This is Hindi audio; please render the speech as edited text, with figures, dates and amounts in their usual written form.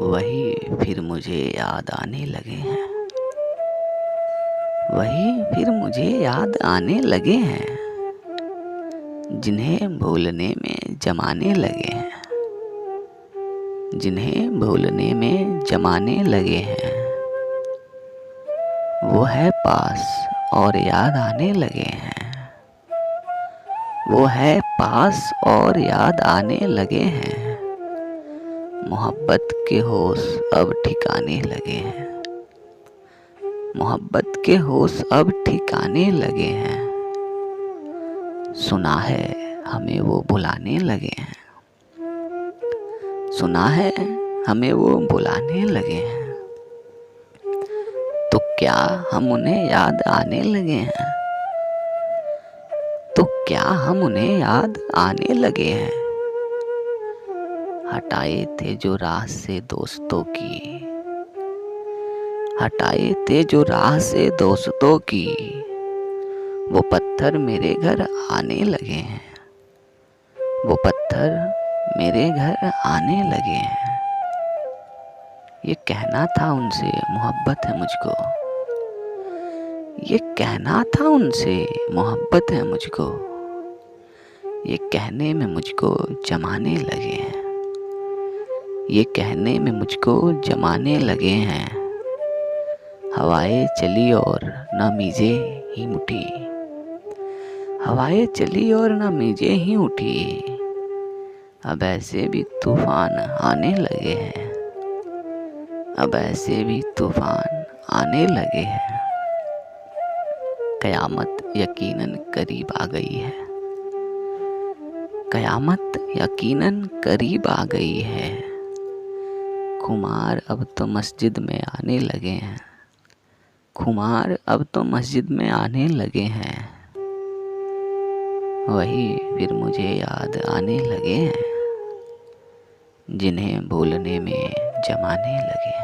वही फिर मुझे याद आने लगे हैं। वही फिर मुझे याद आने लगे हैं, जिन्हें भूलने में जमाने लगे हैं। जिन्हें भूलने में जमाने लगे हैं, वो है पास और याद आने लगे हैं। वो है पास और याद आने लगे हैं। मोहब्बत के होश अब ठिकाने लगे हैं। मोहब्बत के होश अब ठिकाने लगे हैं। सुना है हमें वो बुलाने लगे हैं। सुना है हमें वो बुलाने लगे हैं। तो क्या हम उन्हें याद आने लगे हैं? तो क्या हम उन्हें याद आने लगे हैं? हटाए थे जो राह से दोस्तों की। हटाए थे जो राह से दोस्तों की, वो पत्थर मेरे घर आने लगे हैं। वो पत्थर मेरे घर आने लगे हैं। ये कहना था उनसे मोहब्बत है मुझको। ये कहना था उनसे मोहब्बत है मुझको। ये कहने में मुझको जमाने लगे हैं। ये कहने में मुझको जमाने लगे हैं। हवाएं चली और न मीजे ही उठी। हवाएं चली और न मीजे ही उठी। अब ऐसे भी तूफान आने लगे हैं। अब ऐसे भी तूफान आने लगे हैं। कयामत यकीनन करीब आ गई है। कयामत यकीनन करीब आ गई है। खुमार अब तो मस्जिद में आने लगे हैं। खुमार अब तो मस्जिद में आने लगे हैं। वही फिर मुझे याद आने लगे हैं, जिन्हें भूलने में जमाने लगे।